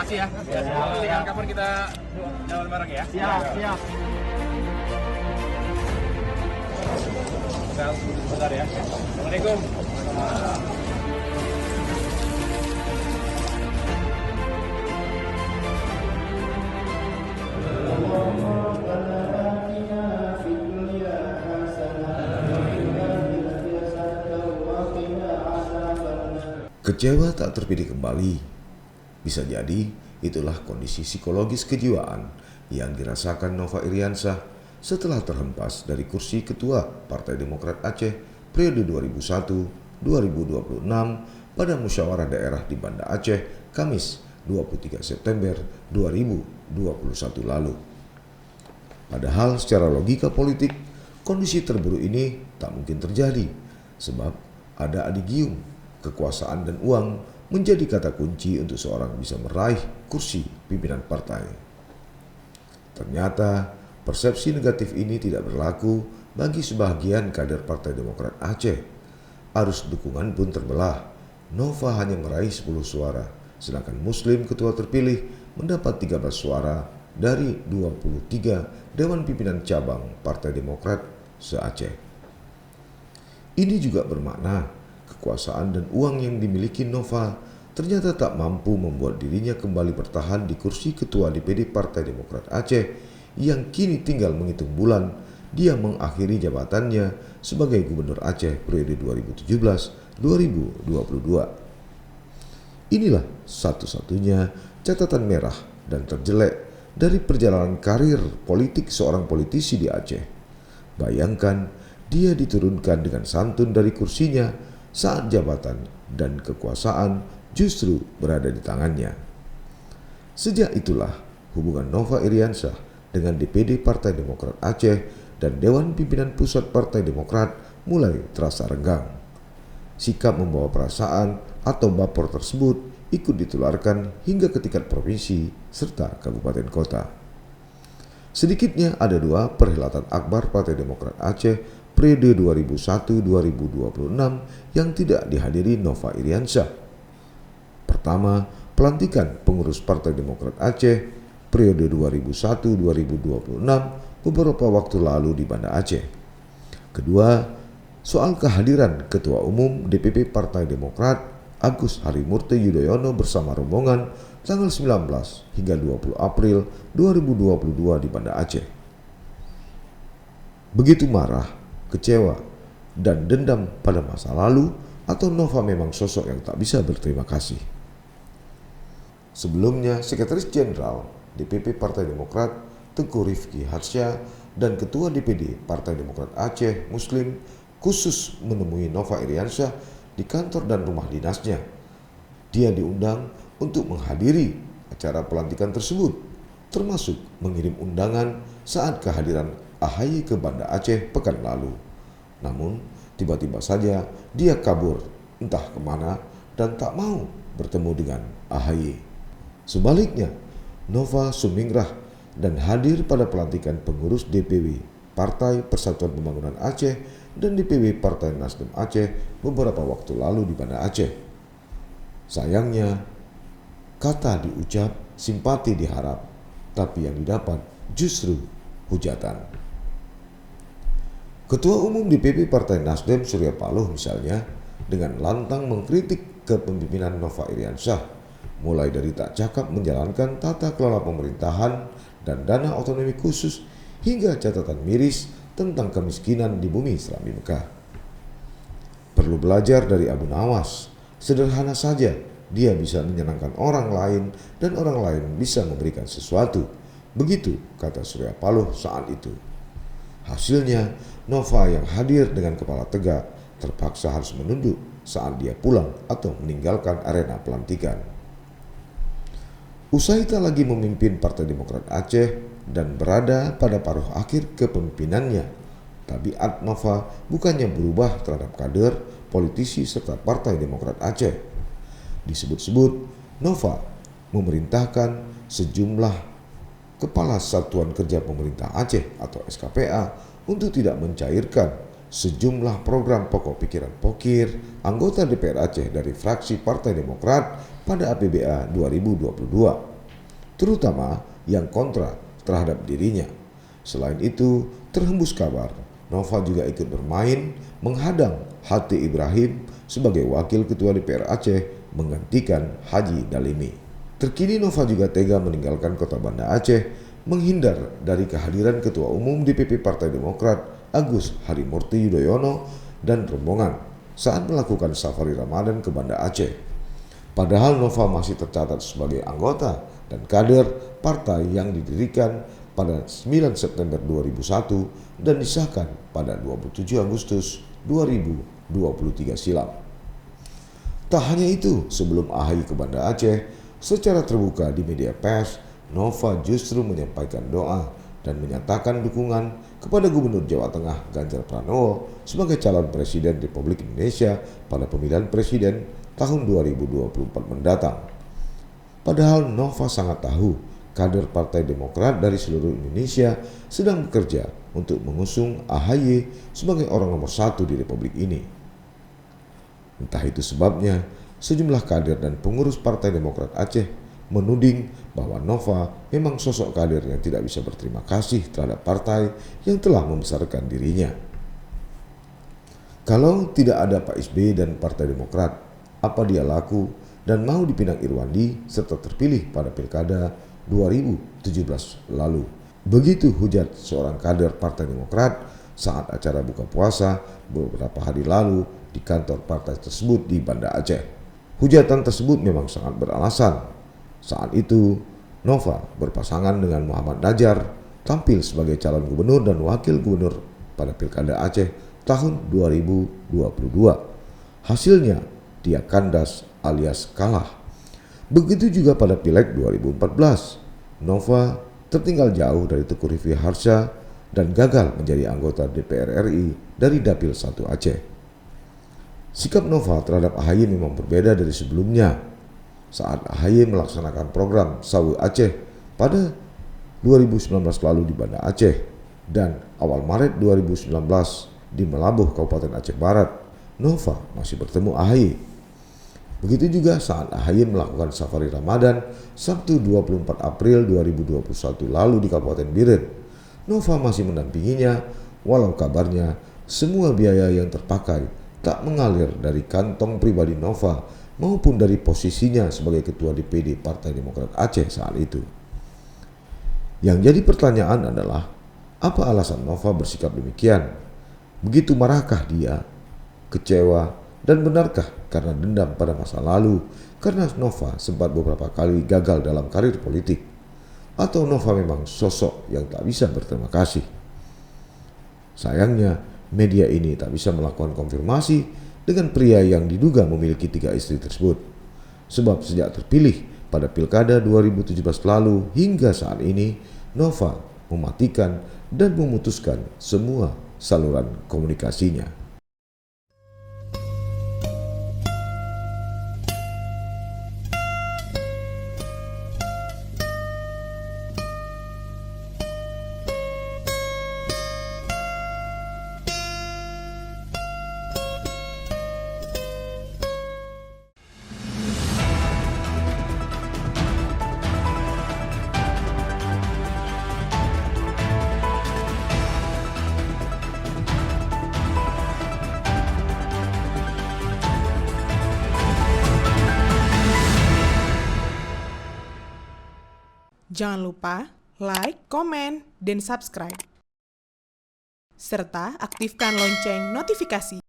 Makasih ya. Nanti kapan kita jalan bareng ya. Siap. Bentar ya. Assalamualaikum. Kecewa tak terpilih kembali. Bisa jadi itulah kondisi psikologis kejiwaan yang dirasakan Nova Iriansyah setelah terhempas dari kursi ketua Partai Demokrat Aceh periode 2001-2026 pada musyawarah daerah di Banda Aceh, Kamis 23 September 2021 lalu. Padahal secara logika politik, kondisi terburuk ini tak mungkin terjadi sebab ada adigium, kekuasaan dan uang menjadi kata kunci untuk seorang bisa meraih kursi pimpinan partai. Ternyata persepsi negatif ini tidak berlaku bagi sebagian kader Partai Demokrat Aceh. Arus dukungan pun terbelah. Nova hanya meraih 10 suara, sedangkan Muslim ketua terpilih mendapat 13 suara dari 23 Dewan Pimpinan Cabang Partai Demokrat se-Aceh. Ini juga bermakna kekuasaan dan uang yang dimiliki Nova ternyata tak mampu membuat dirinya kembali bertahan di kursi ketua DPD Partai Demokrat Aceh yang kini tinggal menghitung bulan dia mengakhiri jabatannya sebagai Gubernur Aceh periode 2017-2022. Inilah satu-satunya catatan merah dan terjelek dari perjalanan karir politik seorang politisi di Aceh. Bayangkan dia diturunkan dengan santun dari kursinya saat jabatan dan kekuasaan justru berada di tangannya. Sejak itulah hubungan Nova Iriansyah dengan DPD Partai Demokrat Aceh dan Dewan Pimpinan Pusat Partai Demokrat mulai terasa renggang. Sikap membawa perasaan atau baper tersebut ikut ditularkan hingga ke tingkat provinsi serta kabupaten kota. Sedikitnya ada 2 perhelatan akbar Partai Demokrat Aceh periode 2001-2026 yang tidak dihadiri Nova Iriansyah. Pertama, pelantikan pengurus Partai Demokrat Aceh periode 2001-2026 beberapa waktu lalu di Banda Aceh. Kedua, soal kehadiran Ketua Umum DPP Partai Demokrat Agus Harimurti Yudhoyono bersama rombongan tanggal 19 hingga 20 April 2022 di Banda Aceh. Begitu marah, kecewa, dan dendam pada masa lalu atau Nova memang sosok yang tak bisa berterima kasih. Sebelumnya, Sekretaris Jenderal DPP Partai Demokrat Tengku Rifki Harsya dan Ketua DPD Partai Demokrat Aceh Muslim khusus menemui Nova Iriansyah di kantor dan rumah dinasnya. Dia diundang untuk menghadiri acara pelantikan tersebut, termasuk mengirim undangan saat kehadiran AHY ke Banda Aceh pekan lalu. Namun, tiba-tiba saja dia kabur entah kemana dan tak mau bertemu dengan AHY. Sebaliknya, Nova sumingrah dan hadir pada pelantikan pengurus DPW Partai Persatuan Pembangunan Aceh dan DPW Partai Nasdem Aceh beberapa waktu lalu di Banda Aceh. Sayangnya, kata diucap, simpati diharap, tapi yang didapat justru hujatan. Ketua Umum DPP Partai Nasdem Surya Paloh misalnya dengan lantang mengkritik kepemimpinan Nova Iriansyah, mulai dari tak cakap menjalankan tata kelola pemerintahan dan dana otonomi khusus hingga catatan miris tentang kemiskinan di bumi Serambi Mekah. Perlu belajar dari Abu Nawas, sederhana saja dia bisa menyenangkan orang lain dan orang lain bisa memberikan sesuatu. Begitu kata Surya Paloh saat itu. Hasilnya, Nova yang hadir dengan kepala tegak terpaksa harus menunduk saat dia pulang atau meninggalkan arena pelantikan. Usai tak lagi memimpin Partai Demokrat Aceh dan berada pada paruh akhir kepemimpinannya, tabiat Nova bukannya berubah terhadap kader, politisi serta Partai Demokrat Aceh. Disebut-sebut, Nova memerintahkan sejumlah Kepala Satuan Kerja Pemerintah Aceh atau SKPA untuk tidak mencairkan sejumlah program pokok pikiran pokir anggota DPR Aceh dari fraksi Partai Demokrat pada APBA 2022. terutama yang kontra terhadap dirinya. Selain itu, terhembus kabar Nova juga ikut bermain menghadang Hati Ibrahim sebagai wakil ketua DPR Aceh menggantikan Haji Dalimi. Terkini Nova juga tega meninggalkan kota Banda Aceh, menghindar dari kehadiran Ketua Umum DPP Partai Demokrat Agus Harimurti Yudhoyono dan rombongan saat melakukan safari Ramadan ke Banda Aceh. Padahal Nova masih tercatat sebagai anggota dan kader partai yang didirikan pada 9 September 2001 dan disahkan pada 27 Agustus 2023 silam. Tak hanya itu, sebelum AHY ke Banda Aceh, secara terbuka di media pers, Nova justru menyampaikan doa dan menyatakan dukungan kepada Gubernur Jawa Tengah Ganjar Pranowo sebagai calon Presiden Republik Indonesia pada pemilihan presiden tahun 2024 mendatang. Padahal Nova sangat tahu kader Partai Demokrat dari seluruh Indonesia sedang bekerja untuk mengusung AHY sebagai orang nomor 1 di Republik ini. Entah itu sebabnya, sejumlah kader dan pengurus Partai Demokrat Aceh menuding bahwa Nova memang sosok kader yang tidak bisa berterima kasih terhadap partai yang telah membesarkan dirinya. Kalau tidak ada Pak SBY dan Partai Demokrat, apa dia laku dan mau dipinang Irwandi serta terpilih pada Pilkada 2017 lalu? Begitu hujat seorang kader Partai Demokrat saat acara buka puasa beberapa hari lalu di kantor partai tersebut di Banda Aceh. Hujatan tersebut memang sangat beralasan. Saat itu, Nova berpasangan dengan Muhammad Najar tampil sebagai calon gubernur dan wakil gubernur pada Pilkada Aceh tahun 2022. Hasilnya, dia kandas alias kalah. Begitu juga pada Pileg 2014, Nova tertinggal jauh dari Teguh Rifki Harsha dan gagal menjadi anggota DPR RI dari Dapil 1 Aceh. Sikap Nova terhadap AHY memang berbeda dari sebelumnya. Saat AHY melaksanakan program Sawu Aceh pada 2019 lalu di Banda Aceh dan awal Maret 2019 di Melabuh, Kabupaten Aceh Barat, Nova masih bertemu AHY. Begitu juga saat AHY melakukan safari Ramadan Sabtu 24 April 2021 lalu di Kabupaten Biren. Nova masih mendampinginya walau kabarnya semua biaya yang terpakai tak mengalir dari kantong pribadi Nova maupun dari posisinya sebagai Ketua DPD Partai Demokrat Aceh saat itu. Yang jadi pertanyaan adalah, apa alasan Nova bersikap demikian? Begitu marahkah dia? Kecewa? Dan benarkah karena dendam pada masa lalu karena Nova sempat beberapa kali gagal dalam karir politik? Atau Nova memang sosok yang tak bisa berterima kasih? Sayangnya, media ini tak bisa melakukan konfirmasi dengan pria yang diduga memiliki 3 istri tersebut. Sebab sejak terpilih pada Pilkada 2017 lalu hingga saat ini, Nova mematikan dan memutuskan semua saluran komunikasinya. Jangan lupa like, komen, dan subscribe. Serta aktifkan lonceng notifikasi.